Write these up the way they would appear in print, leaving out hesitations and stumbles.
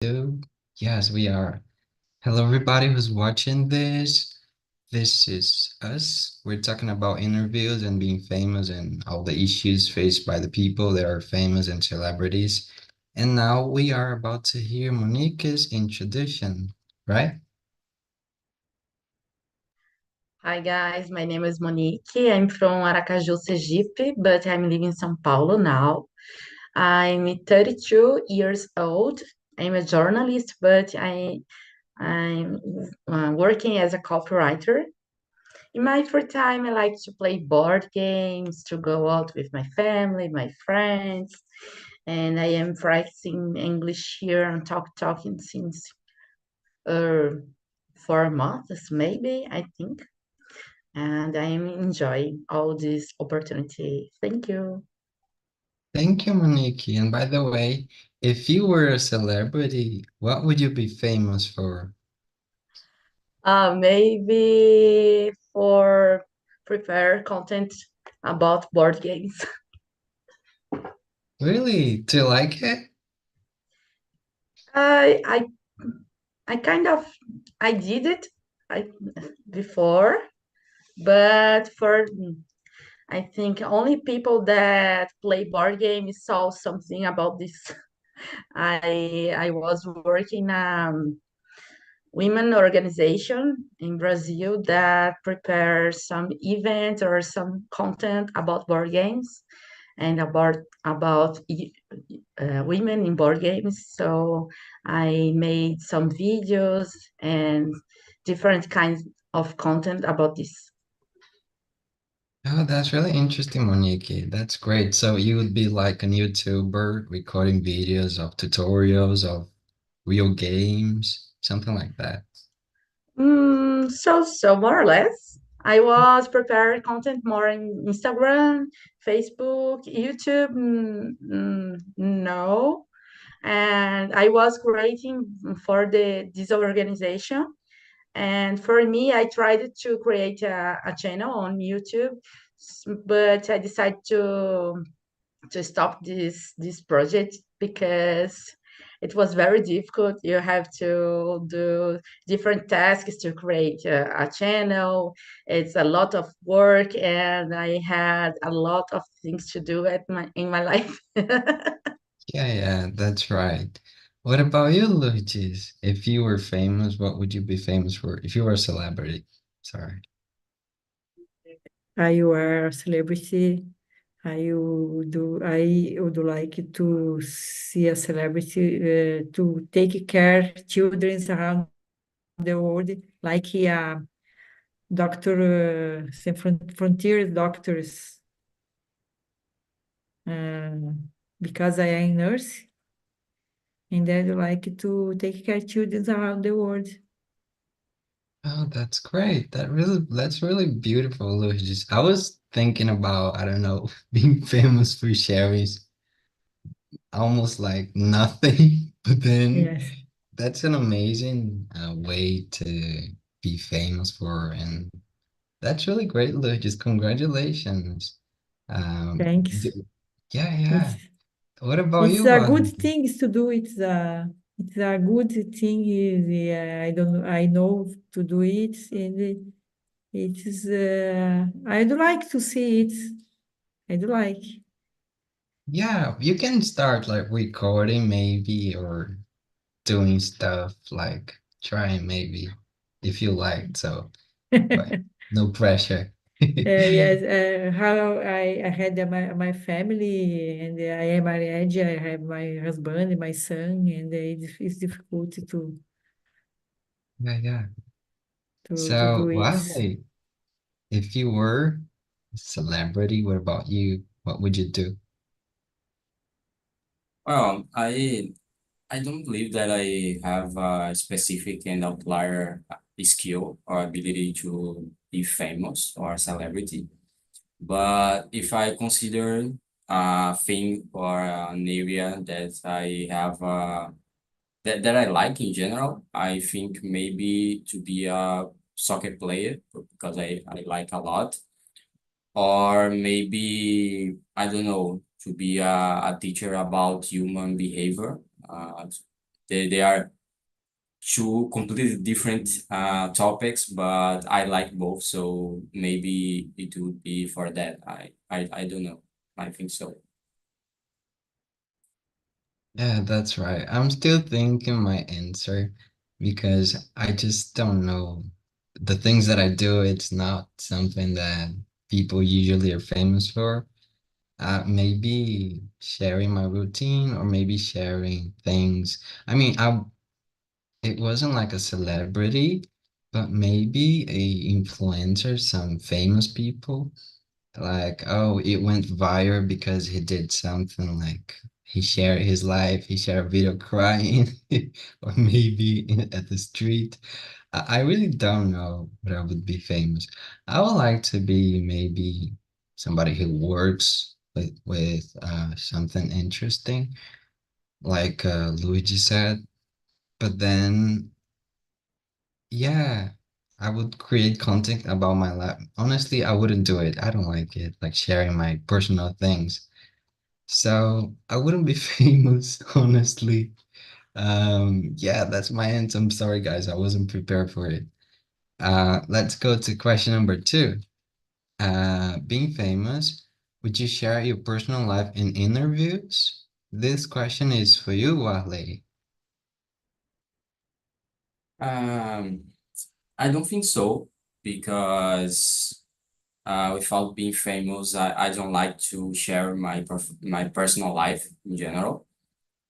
Two. Yes, we are. Hello, everybody who's watching this. This is us. We're talking about interviews and being famous and all the issues faced by the people that are famous and celebrities. And now we are about to hear Monique's introduction, right? Hi guys, my name is Monique. I'm from Aracaju, Sergipe, but I'm living in São Paulo now. I'm 32 years old. I'm a journalist, but I'm working as a copywriter. In my free time, I like to play board games, to go out with my family, my friends, and I am practicing English here and talking since uh, 4 months, maybe, I think. And I am enjoying all this opportunity. Thank you. Thank you, Monique. And by the way, if you were a celebrity, what would you be famous for? Maybe for prepare content about board games. Really? Do you like it? I I I kind of I did it I before, but for I think only people that play board games saw something about this. I was working women organization in Brazil that prepares some event or some content about board games and about women in board games. So I made some videos and different kinds of content about this. Oh, that's really interesting, Monique. That's great. So you would be like an YouTuber recording videos of tutorials of real games, something like that. So more or less. I was preparing content more in Instagram, Facebook, YouTube. No, and I was creating for the this organization. And for me, I tried to create a channel on YouTube, but I decided to stop this project because it was very difficult. You have to do different tasks to create a channel. It's a lot of work, and I had a lot of things to do in my life. Yeah, that's right. What about you, Luis? If you were famous, what would you be famous for? If you were a celebrity, sorry. I were a celebrity. I would like to see a celebrity to take care children around the world, like Doctor Frontier doctors, uh, because I am a nurse, and I'd like to take care children around the world. Oh, that's great. That's really beautiful, Luis. I was thinking about, I don't know, being famous for sharing almost like nothing, but then Yes, that's an amazing way to be famous for, and that's really great, Luis. Just congratulations. Um, thanks. d- yeah, yeah. It's What about It's you, a good Bobby? thing to do. It's a good thing. I don't know. I know to do it, and it is. I'd like to see it. I'd like. Yeah, you can start like recording maybe or doing stuff like trying maybe if you like. So, but no pressure. Yes, how I had my family, and I am married. I have my husband and my son, and it's difficult Yeah, yeah. to So, do it. Wesley, if you were a celebrity, what about you? What would you do? Well, I don't believe that I have a specific and outlier skill or ability to be famous or a celebrity. But if I consider a thing or an area that I have that I like in general, I think maybe to be a soccer player because I like a lot. Or maybe, I don't know, to be a teacher about human behavior. They are two completely different topics, but I like both, so maybe it would be for that. I don't know. I think so. Yeah, that's right. I'm still thinking my answer because I just don't know. The things that I do, it's not something that people usually are famous for. Maybe sharing my routine or maybe sharing things. I mean, it wasn't like a celebrity, but maybe a influencer, some famous people. Like, oh, it went viral because he did something like he shared his life, he shared a video crying, or maybe at the street. I really don't know what I would be famous. I would like to be maybe somebody who works with something interesting, like Luigi said. But then, yeah, I would create content about my life. Honestly, I wouldn't do it. I don't like it, like sharing my personal things. So I wouldn't be famous, honestly. Yeah, that's my answer. I'm sorry, guys. I wasn't prepared for it. Let's go to question number two. Being famous, would you share your personal life in interviews? This question is for you, Wale. Um, I don't think so because without being famous, I don't like to share my personal life in general.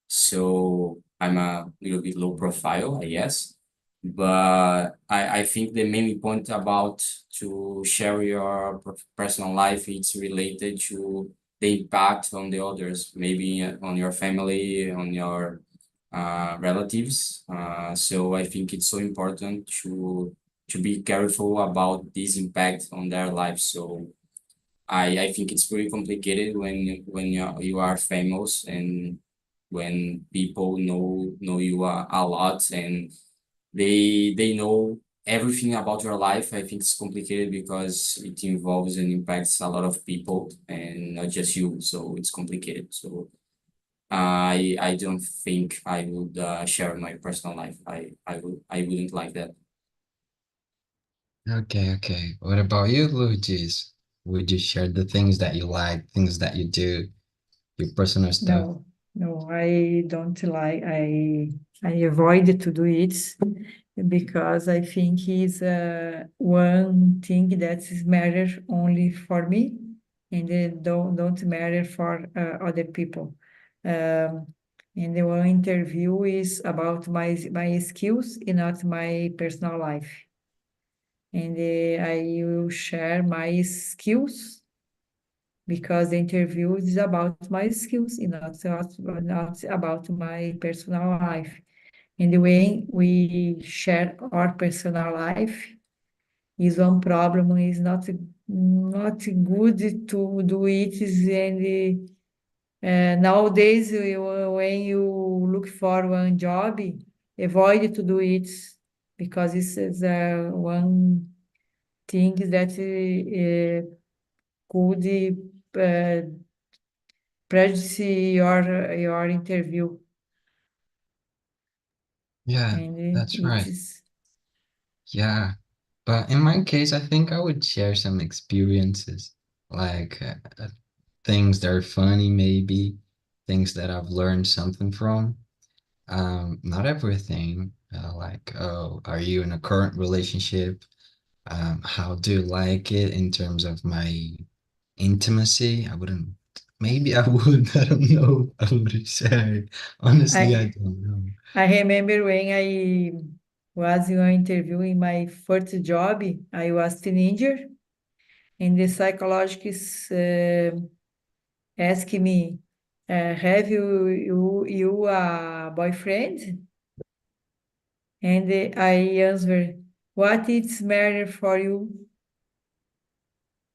So I'm a little bit low profile, I guess. But I think the main point about to share your personal life, it's related to the impact on the others, maybe on your family, on your relatives. So I think it's so important to be careful about this impact on their lives. So I think it's very complicated when you are famous and when people know you a lot and they know everything about your life. I think it's complicated because it involves and impacts a lot of people and not just you. So it's complicated. So I don't think I would share my personal life. I wouldn't like that. Okay, okay. What about you, Luigis? Would you share the things that you like, things that you do, your personal stuff? No, no, I don't like. I avoid to do it because I think it's one thing that is matter only for me, and it don't matter for other people. And the one interview is about my skills and not my personal life. And I will share my skills because the interview is about my skills and not about my personal life. And the way we share our personal life is one problem, is not good to do it. And nowadays, when you look for one job, avoid to do it because this is one thing that could prejudice your interview, Yeah, and that's it right. is. Yeah. But in my case, I think I would share some experiences, like things that are funny, maybe things that I've learned something from. Not everything, like, oh, are you in a current relationship? How do you like it in terms of my intimacy? I wouldn't, maybe I would, I don't know. I would share. Honestly, I I don't know. I remember when I was in an interview in my first job, I was teenager, and the psychologist asked me, "Have you a boyfriend?" And I answered, "What is matter for you?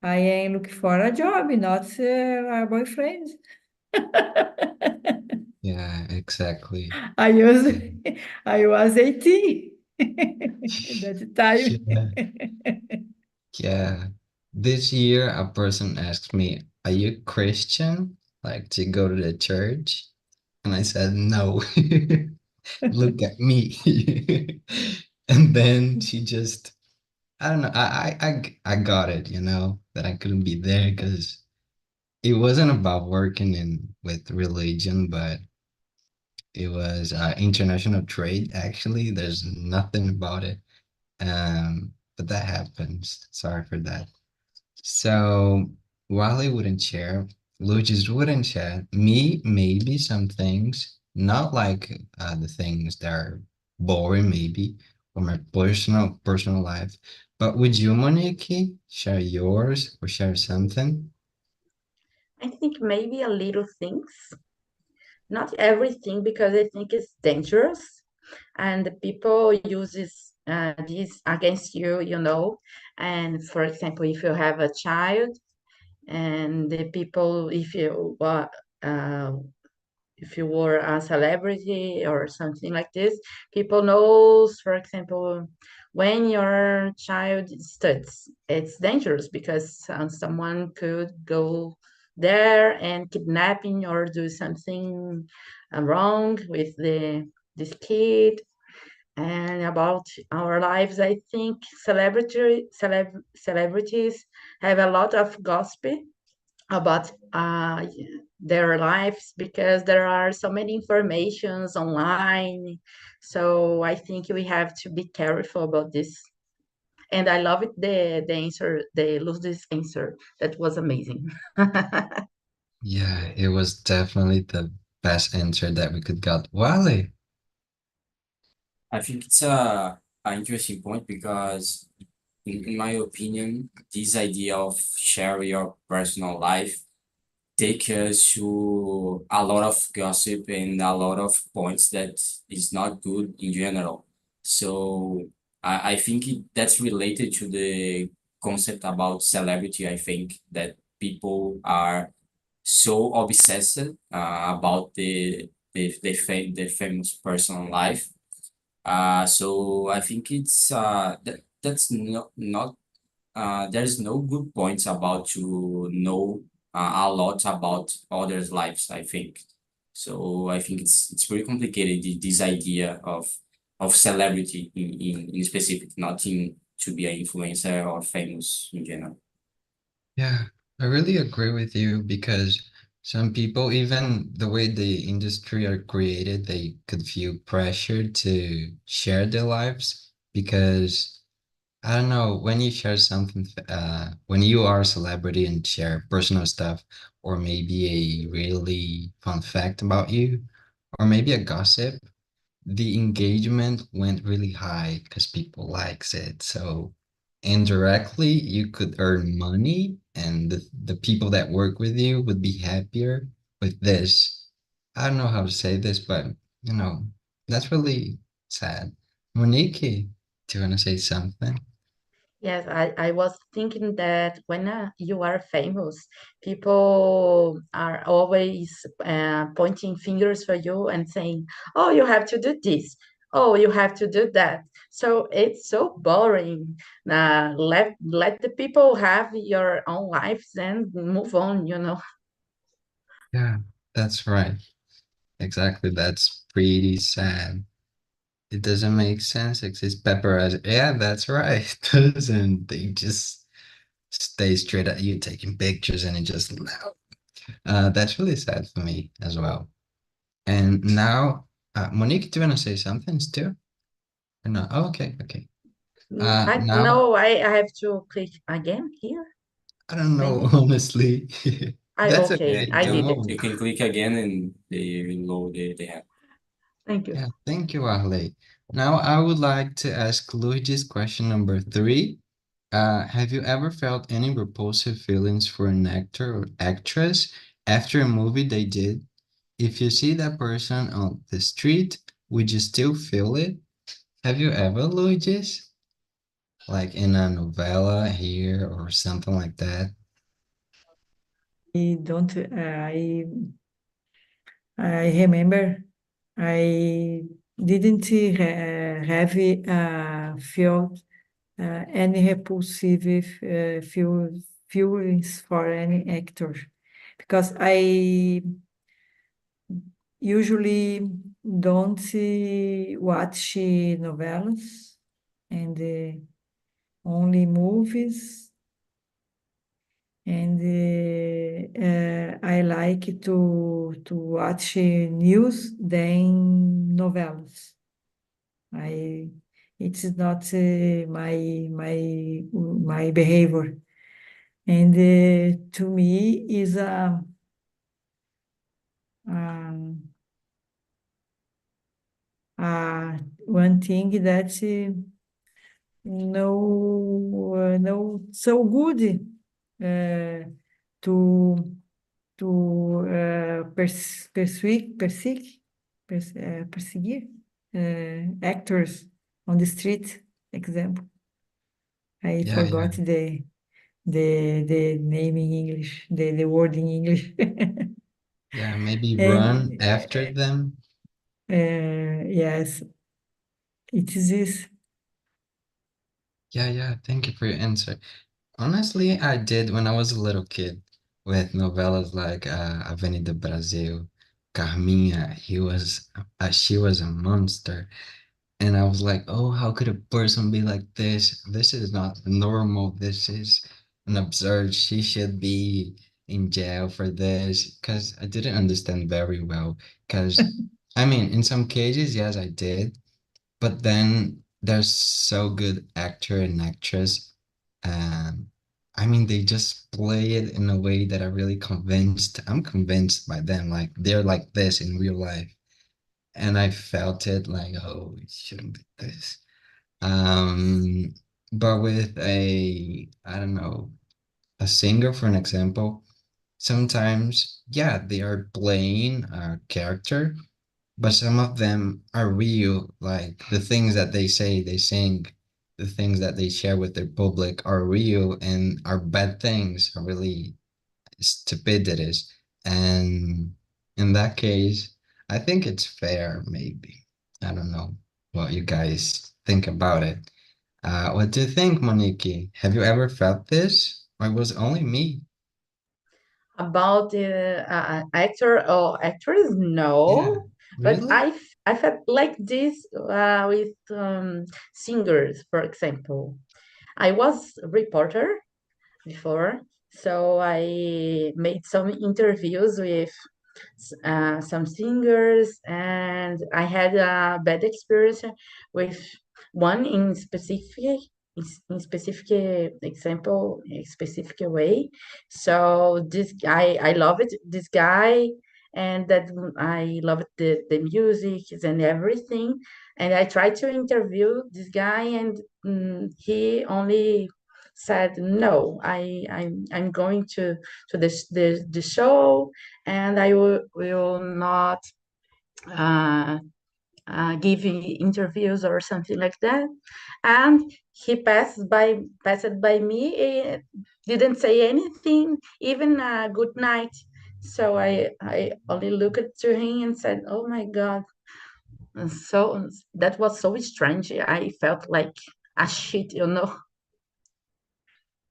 I am looking for a job, not a boyfriend." Yeah, exactly. I was Yeah. I was 18 at that time. Yeah. Yeah. This year, a person asked me, are you Christian? Like to go to the church? And I said, no. Look at me. And then she just, I don't know, I got it, that I couldn't be there because it wasn't about working in with religion, but it was international trade, actually. There's nothing about it. But that happens. Sorry for that. So Wally wouldn't share, Lucas wouldn't share. Me, maybe some things, not like the things that are boring, maybe, or my personal life. But would you, Monique, share yours or share something? I think maybe a little things, not everything, because I think it's dangerous, and the people uses this against you, you know. And for example, if you have a child, and the people, uh, if you were a celebrity or something like this, people knows, for example, when your child studies, it's dangerous because someone could go there and kidnapping or do something wrong with this kid. And about our lives, I think celebrities have a lot of gossip about their lives because there are so many informations online. So I think we have to be careful about this. And I love it, the answer, the Luz's answer. That was amazing. Yeah, it was definitely the best answer that we could got. Wally. I think it's a interesting point because in my opinion, this idea of share your personal life take us to a lot of gossip and a lot of points that is not good in general. So I think that's related to the concept about celebrity. I think that people are so obsessed about the famous person life. So I think that's not there's no good points about to know a lot about others' lives, I think. So I think it's pretty complicated, this idea of celebrity in specific, not in to be an influencer or famous in general. Yeah, I really agree with you because some people, even the way the industry are created, they could feel pressure to share their lives because I don't know, when you share something, when you are a celebrity and share personal stuff, or maybe a really fun fact about you, or maybe a gossip, the engagement went really high because people likes it. So indirectly, you could earn money, and the people that work with you would be happier with this. I don't know how to say this, but you know, that's really sad. Monique, do you want to say something? Yes, I was thinking that when you are famous, people are always pointing fingers for you and saying, "Oh, you have to do this. Oh, you have to do that." So it's so boring. Let the people have your own lives and move on, you know. Yeah, that's right. Exactly. That's pretty sad. It doesn't make sense. Exists paparazzi. Yeah, that's right. It doesn't. They just stay straight at you taking pictures and it just loud. That's really sad for me as well. And now, Monique, do you want to say something still? Or no? Oh, okay, okay. I Now, no, I have to click again here, I don't know, maybe. honestly. I That's okay, okay. I Don't did it. You worry. can click again and they will load the app. Thank you. Yeah, thank you, Ahle. Now, I would like to ask Luigi's question number three. Have you ever felt any repulsive feelings for an actor or actress after a movie they did? If you see that person on the street, would you still feel it? Have you ever, Luigi's? Like in a novella here or something like that? I don't, I remember I didn't have felt any repulsive feelings for any actor because usually don't watch novelas and only movies. And I like to watch news than novelas. It is not my behavior. And to me is a, one thing that no so good to perseguir actors on the street. Example, I Yeah, yeah. forgot the name in English, the word in English. Yeah, maybe run And after them. yes, it is this. Yeah, yeah. Thank you for your answer. Honestly, I did when I was a little kid with novellas like Avenida Brasil, Carminha. She was a monster. And I was like, oh, how could a person be like this? This is not normal. This is an absurd. She should be in jail for this. Because I didn't understand very well. Because, I mean, in some cases, yes, I did. But then there's so good actor and actress. And I mean, they just play it in a way that I'm convinced by them. Like, they're like this in real life. And I felt it like, oh, it shouldn't be this. Um, but with I don't know, a singer, for an example, sometimes, yeah, they are playing a character, but some of them are real. Like the things that they say, they sing, the things that they share with their public are real and are bad things, are really stupidities. And in that case, I think it's fair, maybe. I don't know what you guys think about it. What do you think, Monique? Have you ever felt this? Or was it only me? About the actor or actress, Yeah, no, but really? I felt like this with singers, for example. I was a reporter before, so I made some interviews with some singers, and I had a bad experience with one in specific. In specific example, a specific way. So this guy, I love it. This guy, and that I loved the music and everything. And I tried to interview this guy, and he only said no. I'm going to the show, and I will not uh, give interviews or something like that. And he passed by me, didn't say anything, even a good night. So I only looked to him and said, "Oh my God!" And so that was so strange. I felt like a shit.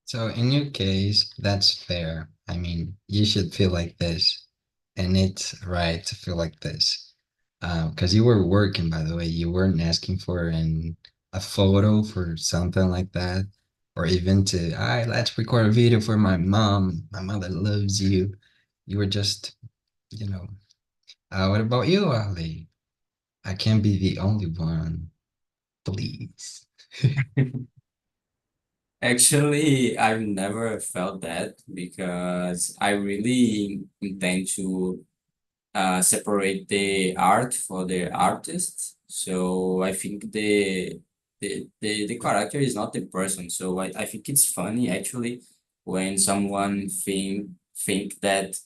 So in your case, that's fair. I mean, you should feel like this, and it's right to feel like this. Because you were working, by the way, you weren't asking for a photo for something like that, or even to, all right, let's record a video for my mom. My mother loves you. You were just, you know. What about you, Ali? I can't be the only one, please. Actually, I've never felt that because I really intend to separate the art for the artist. So I think the character is not the person. So I think it's funny actually when someone think that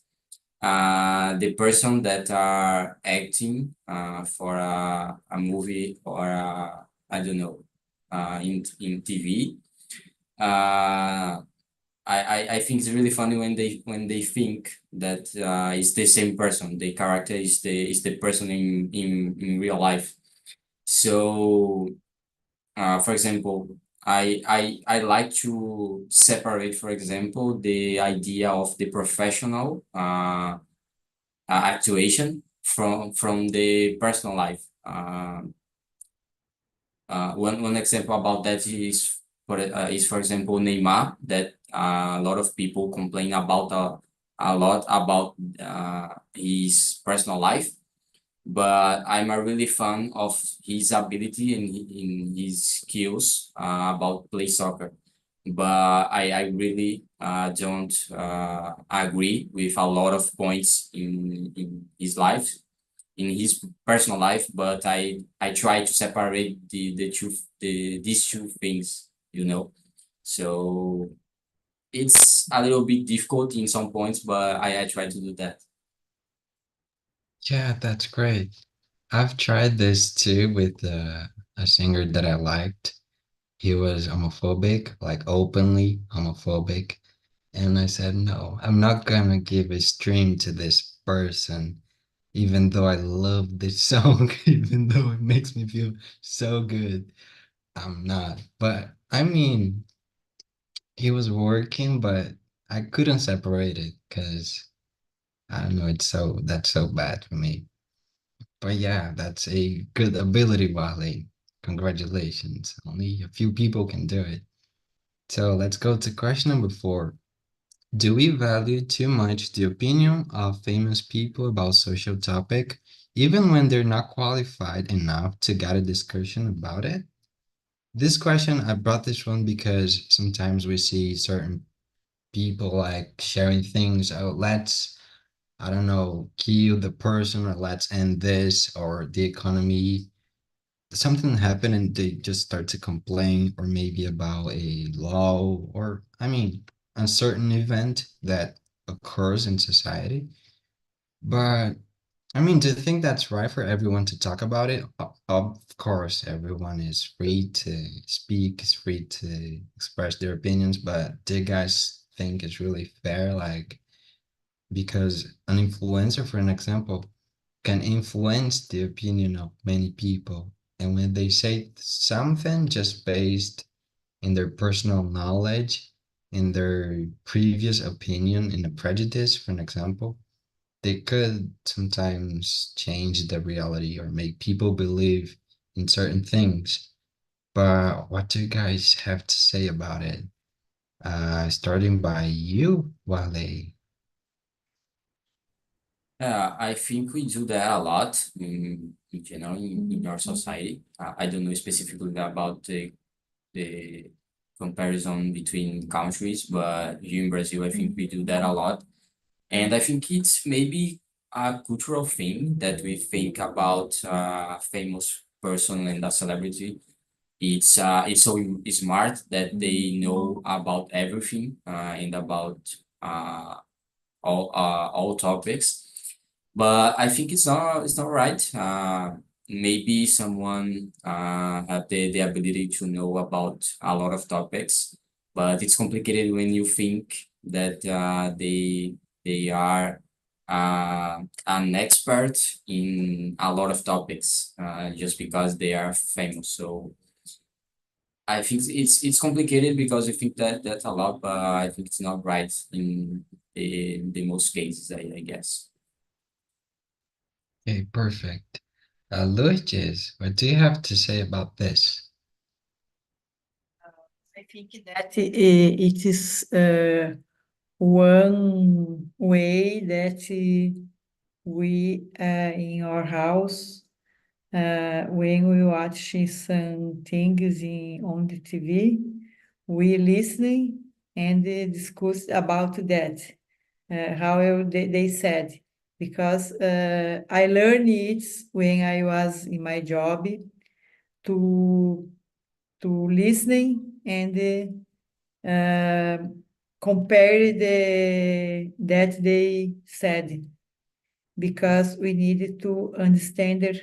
the person that are acting for a movie or I don't know in TV. I think it's really funny when they think that it's the same person. The character is the person in real life. So, for example, I like to separate, for example, the idea of the professional actuation from the personal life. One example about that is for example Neymar, that a lot of people complain about a lot about his personal life, but I'm a really fan of his ability and in his skills about play soccer. But I really don't agree with a lot of points in his life, in his personal life. But I try to separate these two things, you know. So it's a little bit difficult in some points, but I try to do that. Yeah, that's great. I've tried this too with a singer that I liked. He was homophobic, like openly homophobic. And I said, no, I'm not gonna give a stream to this person, even though I love this song, even though it makes me feel so good. I'm not. But I mean, he was working, but I couldn't separate it because I don't know, that's so bad for me. But yeah, that's a good ability, Wale. Congratulations. Only a few people can do it. So let's go to question number 4. Do we value too much the opinion of famous people about social topic, even when they're not qualified enough to get a discussion about it? This question, I brought this one because sometimes we see certain people like sharing things, oh, let's, I don't know, kill the person or let's end this or the economy. Something happened and they just start to complain, or maybe about a law, or I mean a certain event that occurs in society. But I mean, do you think that's right for everyone to talk about it? Of course, everyone is free to speak, is free to express their opinions, but do you guys think it's really fair? Like, because an influencer, for an example, can influence the opinion of many people. And when they say something just based in their personal knowledge, in their previous opinion, in a prejudice, for an example, they could sometimes change the reality or make people believe in certain things. But what do you guys have to say about it? Starting by you, Wale. Yeah, I think we do that a lot in general in our society. I don't know specifically about the comparison between countries, but here in Brazil, I think we do that a lot. And I think it's maybe a cultural thing that we think about a famous person and a celebrity. It's so smart that they know about everything and about uh, all topics. But I think it's not right. Maybe someone have the ability to know about a lot of topics, but it's complicated when you think that they are an expert in a lot of topics just because they are famous. So I think it's complicated because I think that's a lot, but I think it's not right in the most cases, I guess. Okay, perfect. Lourdes, what do you have to say about this? I think that it is one way that we in our house, when we watch some things on the TV, we listening and discuss about that. How they said, because I learned it when I was in my job to listening and compare that they said, because we needed to understand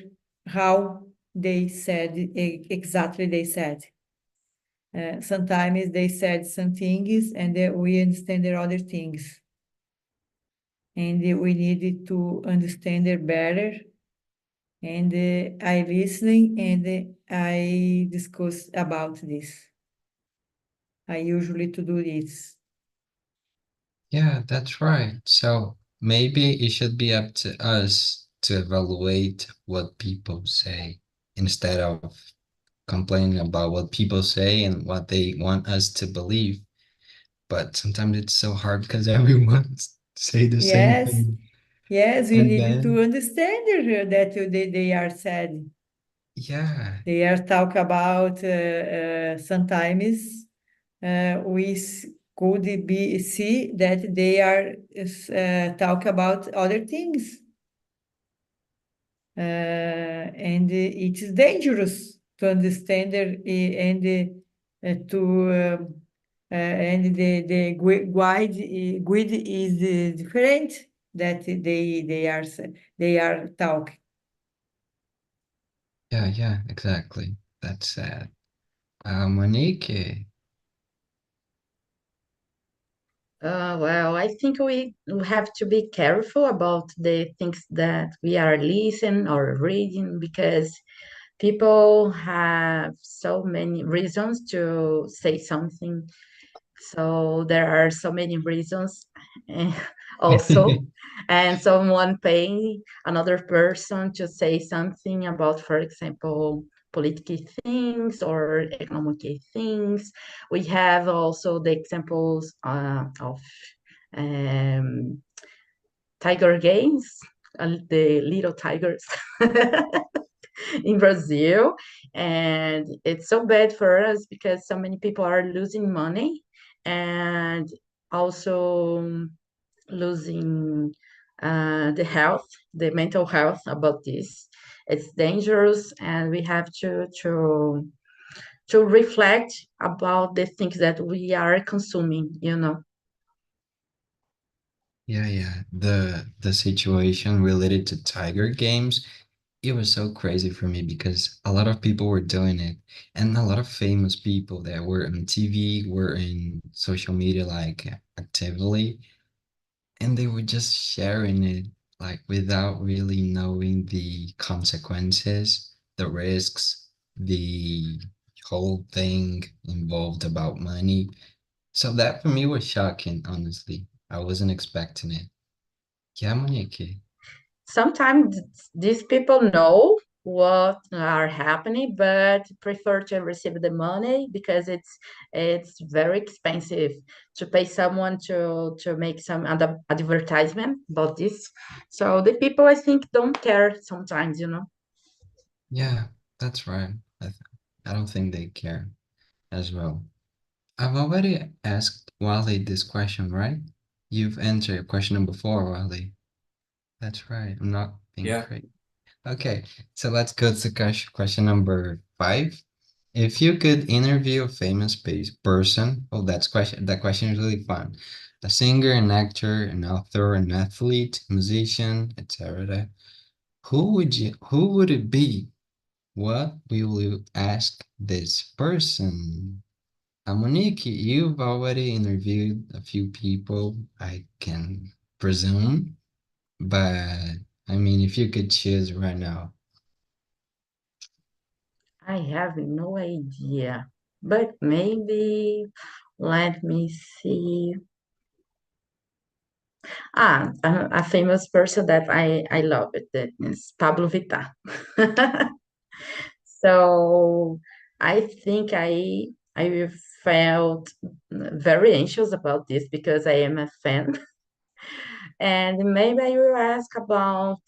how they said exactly they said. Sometimes they said some things and we understand their other things, and we needed to understand it better. And I listening and I discuss about this. I usually to do this. Yeah, that's right. So maybe it should be up to us to evaluate what people say instead of complaining about what people say and what they want us to believe. But sometimes it's so hard because everyone say the same Yes, thing. yes, we And need to then, understand that they are sad. yeah, They are talk about sometimes could be see that they are talk about other things, and it is dangerous to understand to and guide is different that they are talk. yeah, exactly. That's sad. Monique, Well, I think we have to be careful about the things that we are listening or reading because people have so many reasons to say something. So there are so many reasons eh, also, and someone paying another person to say something about, for example, political things or economic things. We have also the examples of um, tiger games, the little tigers in Brazil. And it's so bad for us because so many people are losing money and also losing the health, the mental health about this. It's dangerous, and we have to reflect about the things that we are consuming. You know. yeah. The situation related to Tiger Games, it was so crazy for me because a lot of people were doing it, and a lot of famous people that were on TV, were in social media like actively, and they were just sharing it like without really knowing the consequences, the risks, the whole thing involved about money. So that for me was shocking, honestly. I wasn't expecting it. Yeah, Monique. Sometimes these people know what are happening but prefer to receive the money because it's very expensive to pay someone to make some advertisement about this. So the people, I think, don't care sometimes, you know. Yeah, that's right. I don't think they care as well. I've already asked Wally this question, right? You've answered question number 4, Wally. That's right. I'm not being Yeah. crazy. Okay, so let's go to question number 5. If you could interview a famous person, oh, that question is really fun. A singer, an actor, an author, an athlete, musician, etc. Who would it be? What will you ask this person? Monique, you've already interviewed a few people, I can presume, but I mean, if you could choose right now. I have no idea, but maybe let me see. A famous person that I love it, that is Pablo Vittar. So I think I felt very anxious about this because I am a fan. And maybe I will ask about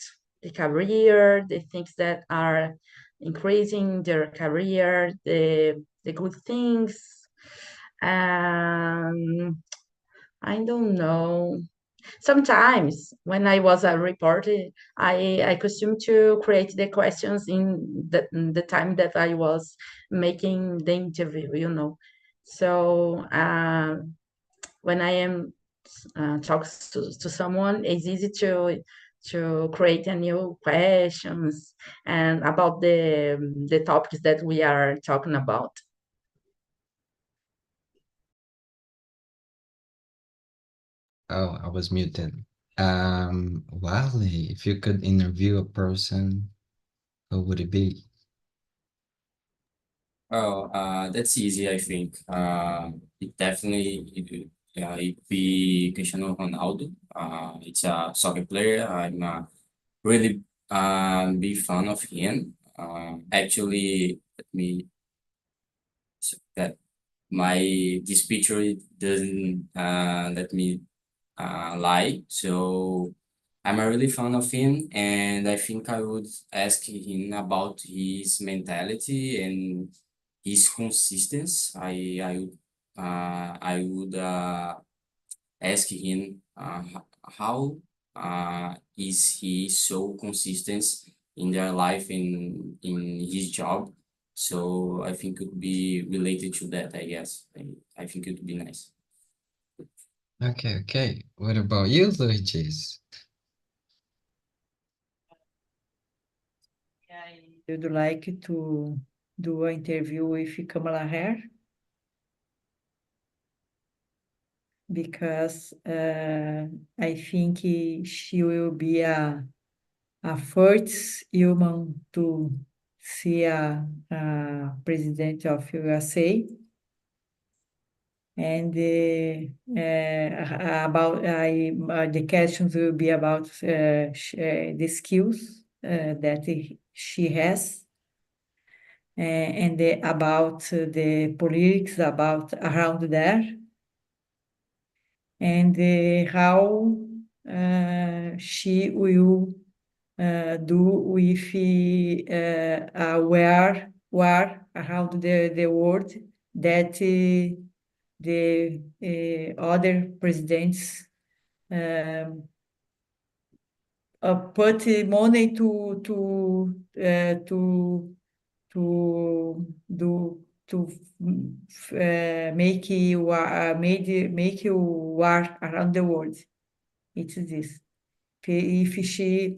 the career, the things that are increasing their career, the good things. Um, I don't know. Sometimes when I was a reporter, I custom to create the questions in the time that I was making the interview, you know. So when I am talks to someone, it's easy to create a new questions and about the topics that we are talking about. Oh, I was muted. Wally, if you could interview a person, who would it be? Oh, that's easy, I think. It definitely it be Cristiano Ronaldo. It's a soccer player. I'm a really be fan of him. Actually, let me that my this picture doesn't let me lie. So I'm a really fan of him, and I think I would ask him about his mentality and his consistency. I would ask him how is he so consistent in their life in his job. So I think it would be related to that, I guess. I think it would be nice. Okay, okay. What about you, Luigi? I would like to do an interview with Kamala Harris because I think she will be a first human to see a president of USA. And about the questions will be about the skills that she has, and about the politics about around there, and how she will do with a war around the world that the other presidents put money to do to make you make you war around the world. It's this. If she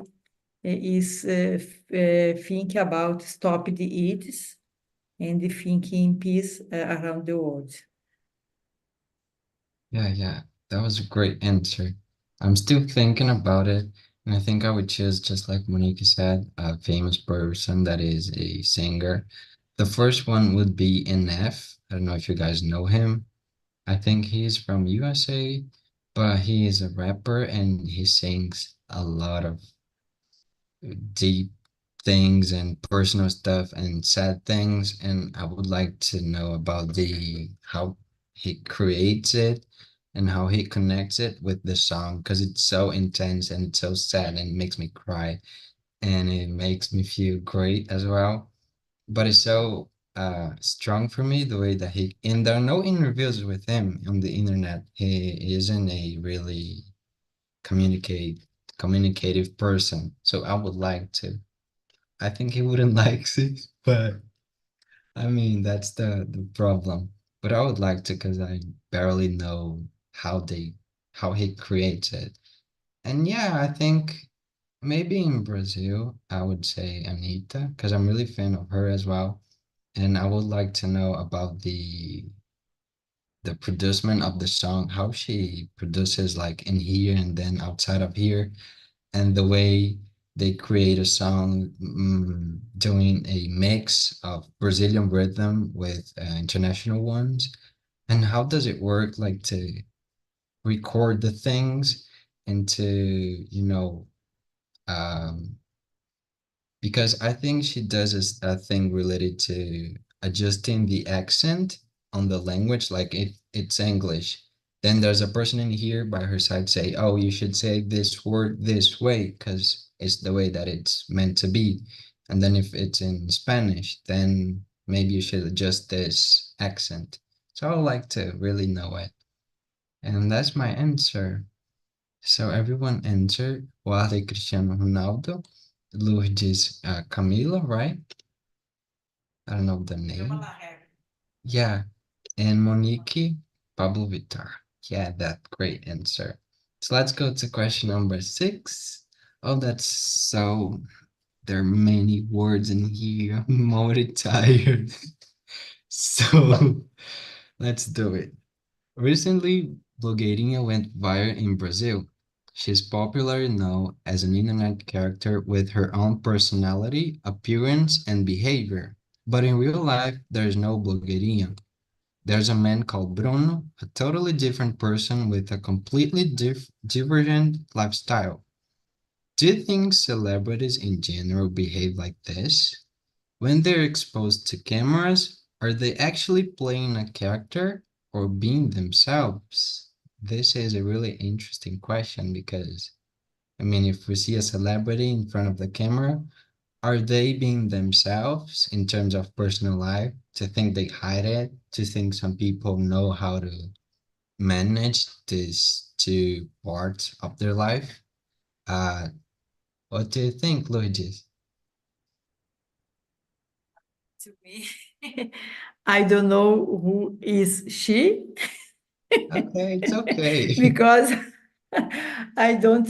is think about stop the AIDS and thinking peace around the world. Yeah, yeah, that was a great answer. I'm still thinking about it, and I think I would choose, just like Monique said, a famous person that is a singer. The first one would be NF. I don't know if you guys know him. I think he's from USA, but he is a rapper and he sings a lot of deep things and personal stuff and sad things. And I would like to know about the how he creates it and how he connects it with the song, because it's so intense and it's so sad and it makes me cry and it makes me feel great as well. But it's so strong for me the way that he, and there are no interviews with him on the internet. He isn't a really communicate communicative person. So I would like to. I think he wouldn't like it, but I mean that's the problem. But I would like to, because I barely know how he creates it. And yeah, I think maybe in Brazil I would say Anita, because I'm really fan of her as well. And I would like to know about the producement of the song, how she produces like in here and then outside of here, and the way they create a song, doing a mix of Brazilian rhythm with international ones. And how does it work, like to record the things and to, um, because I think she does a thing related to adjusting the accent on the language, like it's English. Then there's a person in here by her side say, "Oh, you should say this word this way because it's the way that it's meant to be." And then if it's in Spanish, then maybe you should adjust this accent. So I would like to really know it. And that's my answer. So everyone answered Wale Cristiano Ronaldo, Lourdes Camila, right? I don't know the name. Yeah, and Monique Pablo Vittar. Yeah, that great answer. So let's go to question number 6. Oh, that's so, there are many words in here. I'm already tired. So let's do it. Recently, Blogueirinha went viral in Brazil. She's popularly known as an internet character with her own personality, appearance, and behavior. But in real life, there's no Blogueirinha. There's a man called Bruno, a totally different person with a completely divergent lifestyle. Do you think celebrities in general behave like this? When they're exposed to cameras, are they actually playing a character or being themselves? This is a really interesting question because, I mean, if we see a celebrity in front of the camera, are they being themselves in terms of personal life? To think they hide it? To think some people know how to manage these two parts of their life? Uh, what do you think, Luigi? To me, I don't know who is she Okay, it's okay. because I don't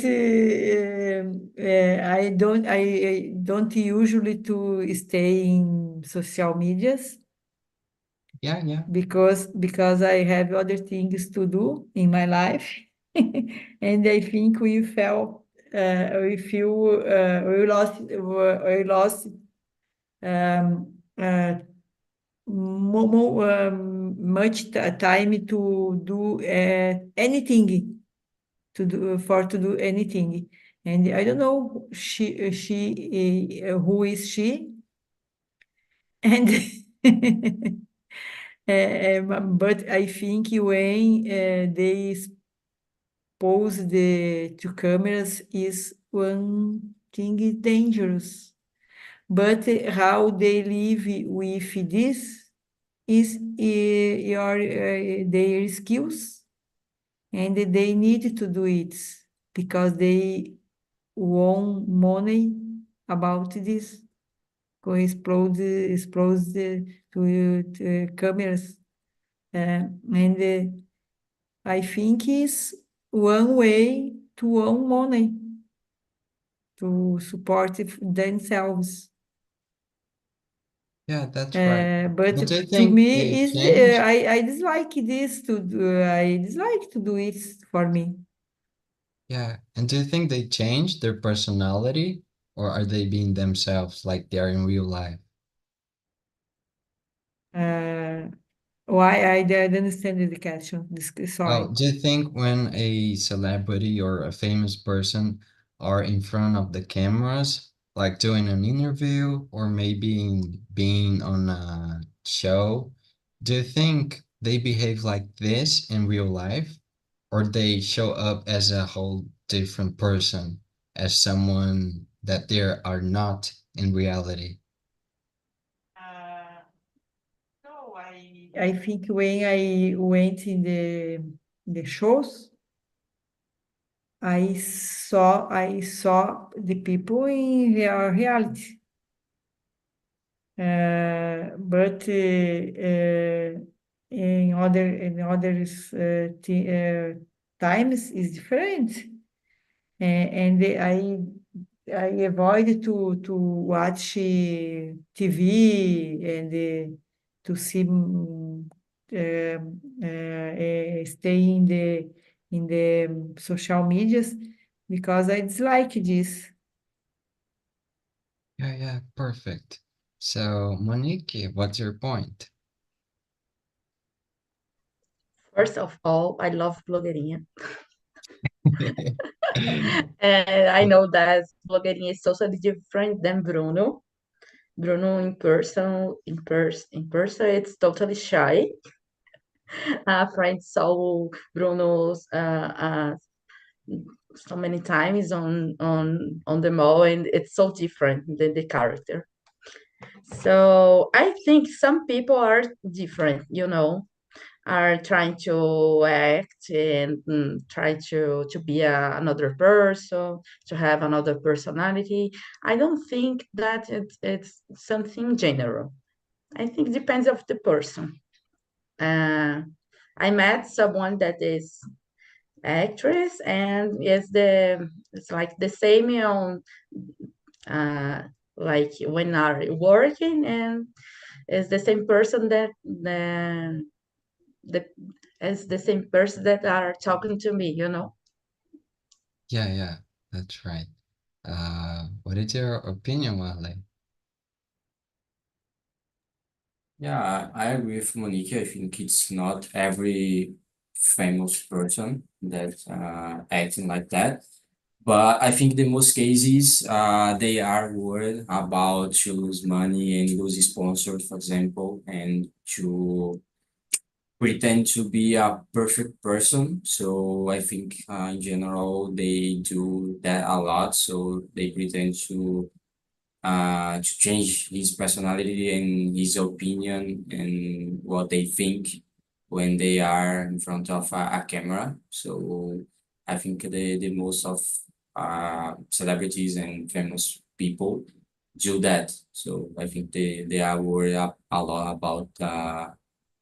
I don't usually to stay in social medias Yeah, yeah. because I have other things to do in my life. And I think we feel we lost much time to do anything to do anything. And I don't know who is she, and but I think when they expose the two cameras is one thing dangerous. But how they live with this is their skills, and they need to do it because they want money about this. Go explode to cameras, and I think is one way to earn money to support themselves. Yeah, that's right. But But I to think they me is change. I dislike this to do, I dislike to do it for me. Yeah. And do you think they change their personality or are they being themselves like they are in real life? Uh, why I don't understand the question. Oh, Sorry. do you think when a celebrity or a famous person are in front of the cameras, like doing an interview or maybe being on a show, do you think they behave like this in real life or they show up as a whole different person, as someone that they are not in reality? Uh, no, I think when I went in the shows, I saw the people in reality. But in others times is different. And I avoid to watch TV and to see stay in the social medias because I dislike this. Yeah, yeah, perfect. So, Monique, what's your point? First of all, I love blogueirinha. And I know that blogueirinha is totally different than Bruno. Bruno in person, it's totally shy. A friend saw Bruno's so many times on the mall, and it's so different than the character. So I think some people are different, are trying to act and try to be another person, to have another personality. I don't think that it's something general. I think it depends of the person. Uh, I met someone that is actress and it's like the same on uh, like when are working, and it's the same person that the as the same person that are talking to me. Yeah, yeah, that's right. What is your opinion, Wale? Yeah, I agree with Monique. I think it's not every famous person that acting like that. But I think the most cases, they are worried about to lose money and lose sponsors, for example, and to pretend to be a perfect person. So I think, in general, they do that a lot. So they pretend to change his personality and his opinion and what they think when they are in front of a camera. So I think the most of celebrities and famous people do that. So I think they are worried a lot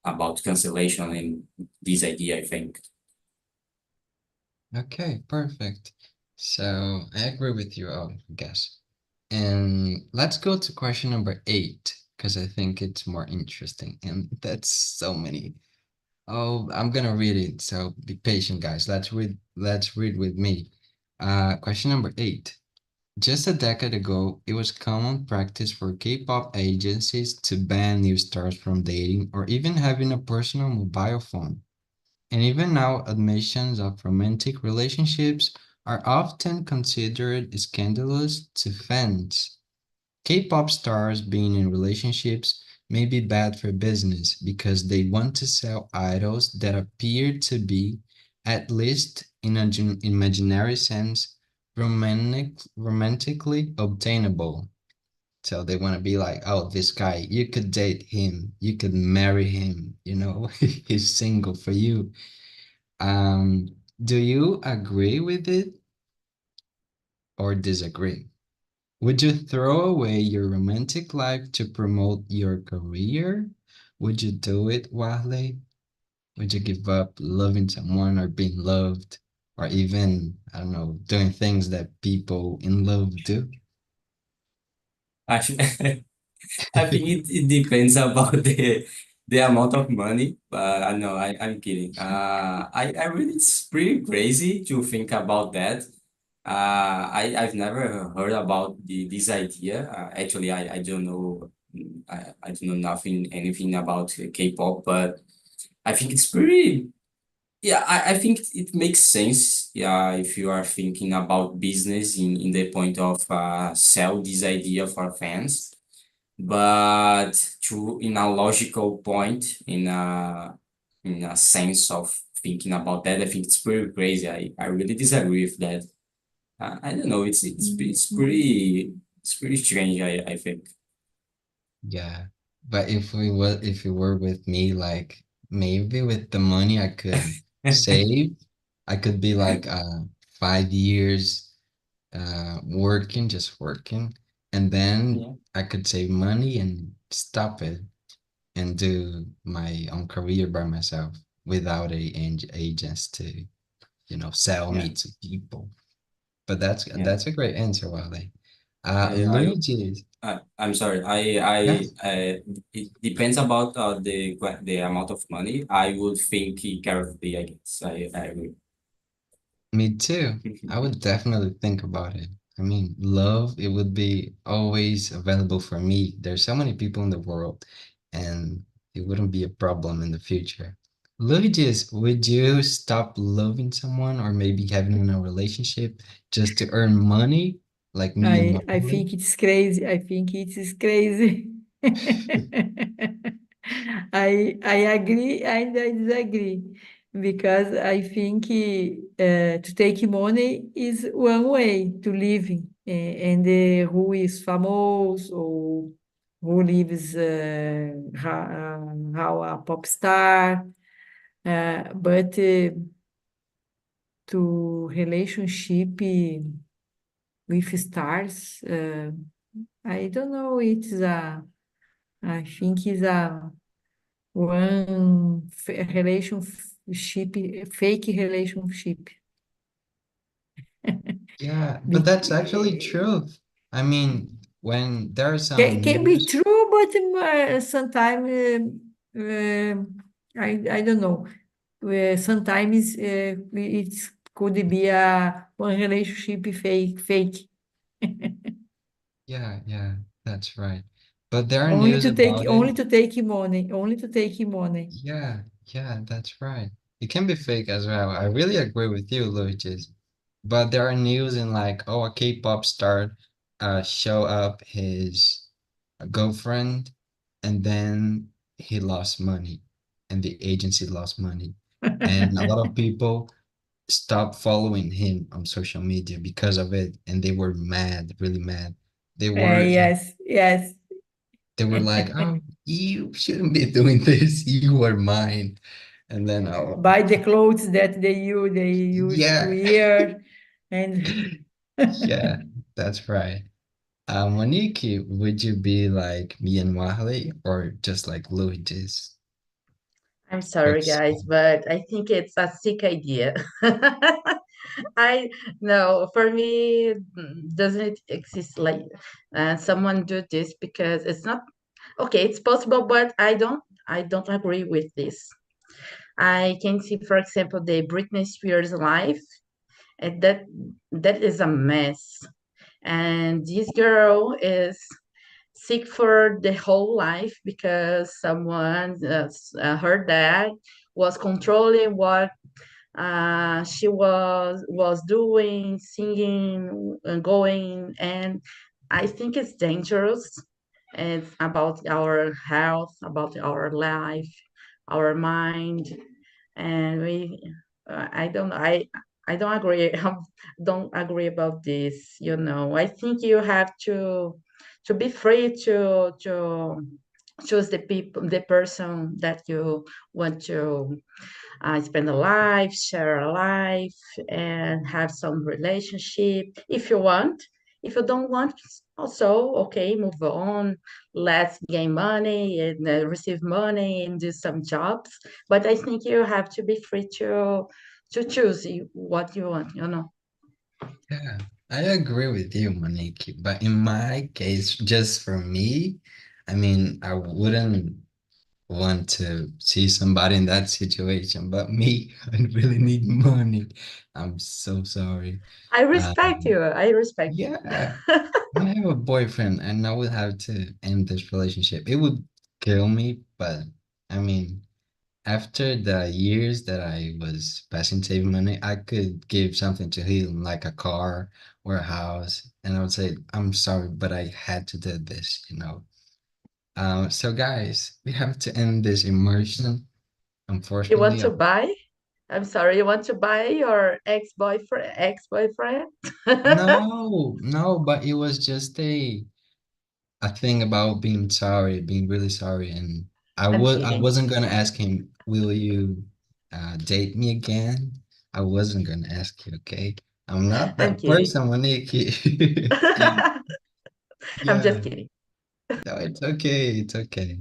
about cancellation and this idea, I think. Okay, perfect. So I agree with you, I guess. And let's go to question number 8, because I think it's more interesting. And that's so many. Oh, I'm gonna read it, so be patient, guys. Let's read with me. Question number 8. Just a decade ago, it was common practice for K-pop agencies to ban new stars from dating or even having a personal mobile phone. And even now, admissions of romantic relationships are often considered scandalous to fans. K-pop stars being in relationships may be bad for business because they want to sell idols that appear to be, at least in an imaginary sense, romantically obtainable. So they want to be like, oh, this guy, you could date him, you could marry him, he's single for you. Um, do you agree with it or disagree? Would you throw away your romantic life to promote your career? Would you do it, Wahle? Would you give up loving someone or being loved? Or even, I don't know, doing things that people in love do? Actually, I think it depends about the amount of money, but I know I'm kidding. I really it's pretty crazy to think about that. I've never heard about this idea. Actually, I don't know. I don't know anything about K-pop, but I think it's pretty. Yeah, I think it makes sense. Yeah, if you are thinking about business in the point of sell this idea for fans, but to in a logical point, in a sense of thinking about that, I think it's pretty crazy. I really disagree with that. I don't know. It's pretty strange. I think. Yeah. But if you were with me, like maybe with the money I could save, I could be like 5 years working, just working, and then Yeah. I could save money and stop it and do my own career by myself without agents to, sell Yeah. me to people. But that's Yeah. that's a great answer, Wale. I I Luigi, I'm sorry. yes, It depends about the amount of money. I would think carefully. I guess. I agree. me too. I would definitely think about it. I mean, love, it would be always available for me. There's so many people in the world, and it wouldn't be a problem in the future. Luigi's, would you stop loving someone or maybe having a relationship just to earn money, like me and I Wale? think it's crazy. I think it is crazy. I agree and I disagree because I think to take money is one way to living, and who is famous or who lives how a pop star, but to relationship with stars. I don't know. I think it's a relationship, fake relationship. Yeah, but Be- that's actually true. I mean, when there are Can, some can be news, true, but sometimes I don't know. Sometimes it could be a one relationship fake. yeah, yeah, that's right. But there are news about it. Only to take money, only to take money. Yeah, yeah, that's right. It can be fake as well. I really agree with you, Luigi. but there are news in like, oh, a K-pop star show up his girlfriend, and then he lost money, and the agency lost money, and a lot of people stopped following him on social media because of it, and they were mad, really mad. They were Yes, yes. they were like, "Oh, you shouldn't be doing this. You are mine." And then, oh, Buy the clothes that they used to yeah, wear, and yeah, that's right. Monique, would you be like me and Wahle or just like Luigi's? I'm sorry, What's guys, but I think it's a sick idea. I no, for me, doesn't it exist like someone do this because it's not okay. It's possible, but I don't agree with this. I can see, for example, the Britney Spears life, and that is a mess. And this girl is sick for the whole life because someone, her dad, was controlling what she was doing, singing, going, and I think it's dangerous. It's about our health, about our life, our mind, and I don't know. I don't agree. Don't agree about this. I think you have to be free to choose the person that you want to spend a life, share a life, and have some relationship if you want. If you don't want, also, okay, move on. Let's gain money and receive money and do some jobs. But I think you have to be free to choose what you want. Yeah, I agree with you, Monique. But in my case, just for me, I mean, I wouldn't want to see somebody in that situation. But me, I really need money. I'm so sorry. I respect Um, you. I respect you. yeah, I have a boyfriend and I would have to end this relationship. It would kill me, but I mean, after the years that I was passing saving money, I could give something to him, like a car or a house, and I would say, "I'm sorry, but I had to do this." So guys, we have to end this immersion. You want Unfortunately, to buy? I'm sorry, you want to buy your ex-boyfriend? no, no, but it was just a thing about being sorry, being really sorry, and I'm I kidding. wasn't gonna ask him, "Will you date me again?" I wasn't gonna ask you, okay? I'm not I'm that kidding. person, Monique. I'm Yeah, just kidding. no, it's okay, it's okay.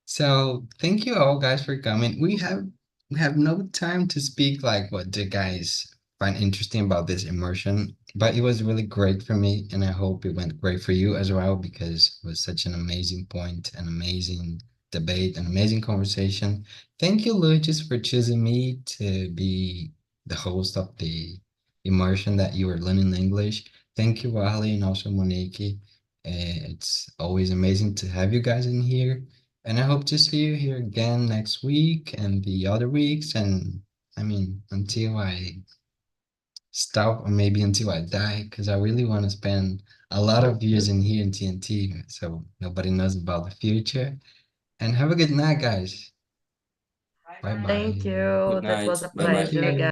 So thank you all guys for coming. We have no time to speak like what the guys find interesting about this immersion, but it was really great for me, and I hope it went great for you as well because it was such an amazing point, an amazing debate, an amazing conversation. Thank you, Lucas, for choosing me to be the host of the immersion that you were learning English. Thank you, Ali, and also Monique. It's always amazing to have you guys in here. And I hope to see you here again next week and the other weeks. And I mean, until I stop or maybe until I die, because I really want to spend a lot of years in here in TNT so nobody knows about the future. And have a good night, guys. Bye Thank bye. you. Good That was night. a Bye Thank bye. pleasure, you. guys.